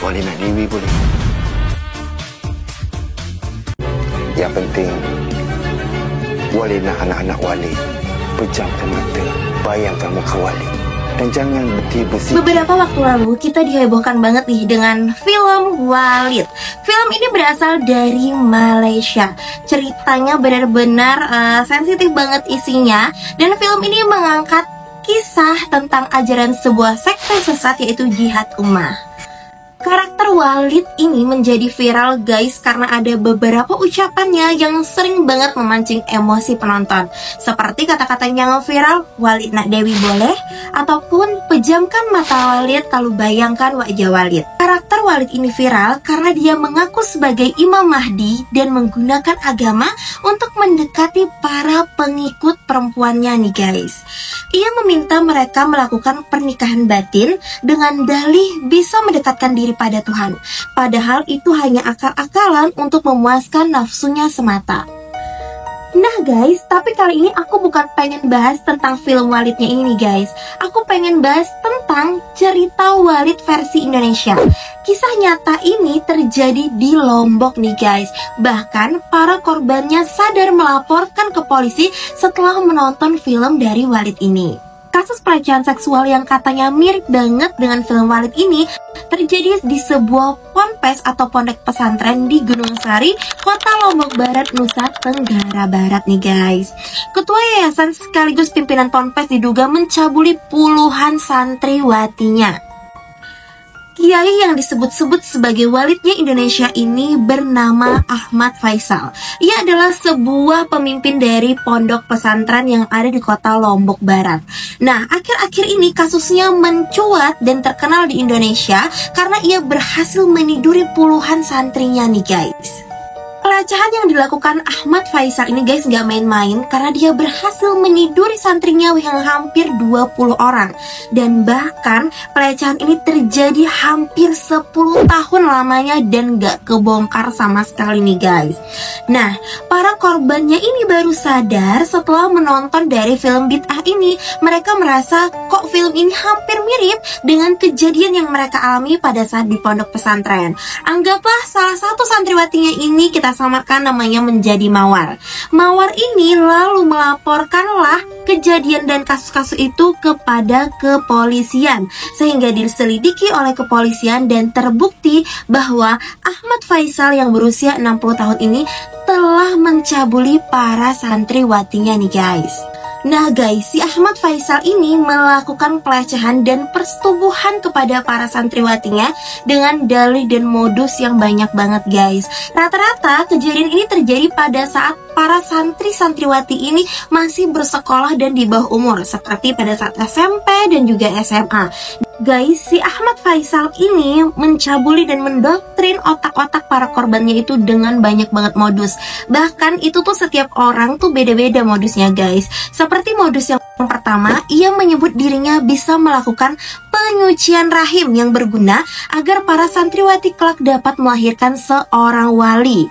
Wali nak Dewi boleh. Yang penting, Wali nak anak-anak Wali pejamkan mata, bayangkan muka Wali, dan jangan bertipu-tipu. Beberapa waktu lalu kita dihebohkan banget nih dengan film Walid. Film ini berasal dari Malaysia. Ceritanya benar-benar sensitif banget isinya, dan film ini mengangkat kisah tentang ajaran sebuah sekte sesat yaitu jihad ummah. Karakter Walid ini menjadi viral guys karena ada beberapa ucapannya yang sering banget memancing emosi penonton. Seperti kata-kata yang viral, Walid nak Dewi boleh, ataupun pejamkan mata Walid kalau bayangkan wajah Walid. Karakter Walid ini viral karena dia mengaku sebagai Imam Mahdi dan menggunakan agama untuk mendekati para pengikut perempuannya nih guys. Ia meminta mereka melakukan pernikahan batin dengan dalih bisa mendekatkan diri pada Tuhan. Padahal itu hanya akal-akalan untuk memuaskan nafsunya semata. Nah guys, tapi kali ini aku bukan pengen bahas tentang film Walidnya ini guys. Aku pengen bahas tentang cerita Walid versi Indonesia. Kisah nyata ini terjadi di Lombok nih guys. Bahkan para korbannya sadar melaporkan ke polisi setelah menonton film dari Walid ini. Kasus pelecehan seksual yang katanya mirip banget dengan film Walid ini terjadi di sebuah ponpes atau pondok pesantren di Gunung Sari, Kota Lombok Barat, Nusa Tenggara Barat nih guys. Ketua yayasan sekaligus pimpinan ponpes diduga mencabuli puluhan santriwatinya. Kiai yang disebut-sebut sebagai Walidnya Indonesia ini bernama Ahmad Faisal. Ia adalah sebuah pemimpin dari pondok pesantren yang ada di kota Lombok Barat. Nah, akhir-akhir ini kasusnya mencuat dan terkenal di Indonesia karena ia berhasil meniduri puluhan santrinya nih guys. Pelecehan yang dilakukan Ahmad Faisal ini guys gak main-main karena dia berhasil meniduri santrinya yang hampir 20 orang. Dan bahkan pelecehan ini terjadi hampir 10 tahun lamanya dan gak kebongkar sama sekali nih guys. Nah, para korbannya ini baru sadar setelah menonton dari film bid'ah ini. Mereka merasa kok film ini hampir mirip dengan kejadian yang mereka alami pada saat di pondok pesantren. Anggaplah salah satu santriwatinya ini kita samakan namanya menjadi Mawar. Mawar ini lalu melaporkanlah kejadian dan kasus-kasus itu kepada kepolisian sehingga diselidiki oleh kepolisian dan terbukti bahwa Ahmad Faisal yang berusia 60 tahun ini telah mencabuli para santriwatinya nih guys. Nah guys, si Ahmad Faisal ini melakukan pelecehan dan persetubuhan kepada para santriwatinya dengan dalih dan modus yang banyak banget guys. Rata-rata kejadian ini terjadi pada saat para santri-santriwati ini masih bersekolah dan di bawah umur, seperti pada saat SMP dan juga SMA. Guys, si Ahmad Faisal ini mencabuli dan mendoktrin otak-otak para korbannya itu dengan banyak banget modus. Bahkan itu tuh setiap orang tuh beda-beda modusnya guys. Seperti modus yang pertama, ia menyebut dirinya bisa melakukan penyucian rahim yang berguna agar para santriwati kelak dapat melahirkan seorang wali.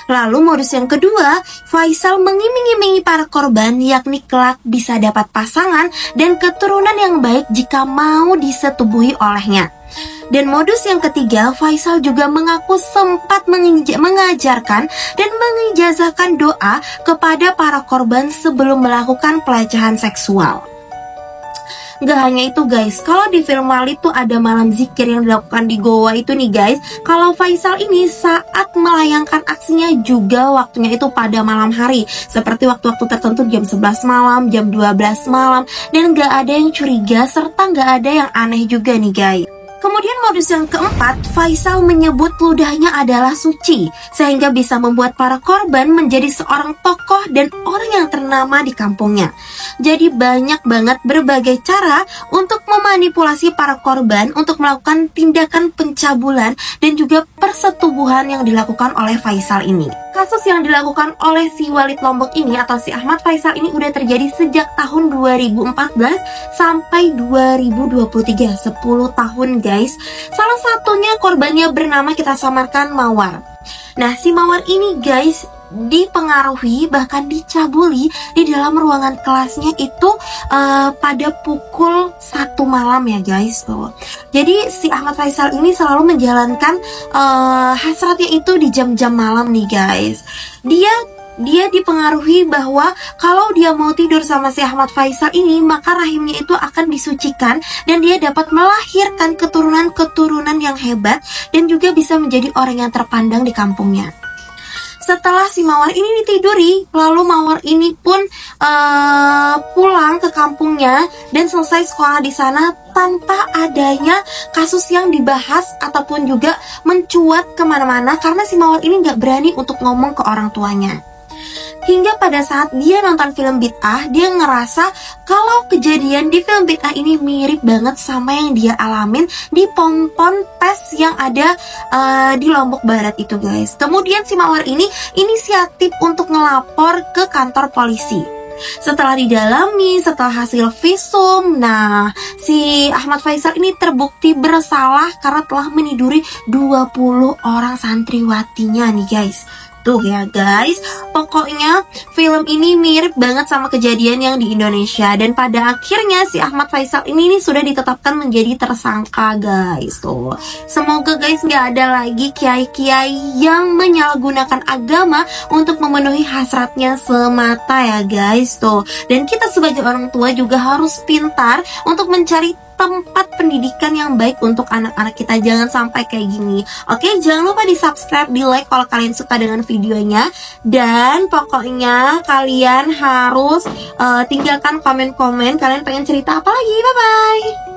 Lalu modus yang kedua, Faisal mengiming-imingi para korban yakni kelak bisa dapat pasangan dan keturunan yang baik jika mau disetubuhi olehnya. Dan modus yang ketiga, Faisal juga mengaku sempat mengajarkan dan mengijazahkan doa kepada para korban sebelum melakukan pelecehan seksual. Gak hanya itu guys, kalau di film Walid tuh ada malam zikir yang dilakukan di goa itu nih guys. Kalau Faisal ini saat melayangkan aksinya juga waktunya itu pada malam hari, seperti waktu-waktu tertentu jam 11 malam, jam 12 malam. Dan gak ada yang curiga serta gak ada yang aneh juga nih guys. Kemudian modus yang keempat, Faisal menyebut ludahnya adalah suci sehingga bisa membuat para korban menjadi seorang tokoh dan orang yang ternama di kampungnya. Jadi banyak banget berbagai cara untuk memanipulasi para korban untuk melakukan tindakan pencabulan dan juga persetubuhan yang dilakukan oleh Faisal ini. Kasus yang dilakukan oleh si Walid Lombok ini atau si Ahmad Faisal ini udah terjadi sejak tahun 2014 sampai 2023, 10 tahun guys. Salah satunya korbannya bernama kita samarkan Mawar. Nah, si Mawar ini guys dipengaruhi bahkan dicabuli di dalam ruangan kelasnya itu pada pukul 1 malam ya guys tuh. Jadi si Ahmad Faisal ini selalu menjalankan hasratnya itu di jam-jam malam nih guys. Dia dipengaruhi bahwa kalau dia mau tidur sama si Ahmad Faisal ini, maka rahimnya itu akan disucikan dan dia dapat melahirkan keturunan-keturunan yang hebat dan juga bisa menjadi orang yang terpandang di kampungnya. Setelah si Mawar ini ditiduri, lalu Mawar ini pun pulang ke kampungnya dan selesai sekolah di sana tanpa adanya kasus yang dibahas ataupun juga mencuat kemana-mana karena si Mawar ini nggak berani untuk ngomong ke orang tuanya. Hingga pada saat dia nonton film Bid'ah, dia ngerasa kalau kejadian di film Bid'ah ini mirip banget sama yang dia alamin di Pompon PES yang ada di Lombok Barat itu guys. Kemudian si Mawar ini inisiatif untuk ngelapor ke kantor polisi. Setelah didalami, setelah hasil visum, nah si Ahmad Faisal ini terbukti bersalah karena telah meniduri 20 orang santriwatinya nih guys. Tuh ya guys, pokoknya film ini mirip banget sama kejadian yang di Indonesia. Dan pada akhirnya si Ahmad Faisal ini sudah ditetapkan menjadi tersangka guys. Tuh, semoga guys gak ada lagi kiai-kiai yang menyalahgunakan agama untuk memenuhi hasratnya semata ya guys. Tuh, dan kita sebagai orang tua juga harus pintar untuk mencari tempat pendidikan yang baik untuk anak-anak kita. Jangan sampai kayak gini. Oke, jangan lupa di subscribe, di like kalau kalian suka dengan videonya. Dan pokoknya kalian harus tinggalkan komen-komen kalian pengen cerita apa lagi. Bye-bye.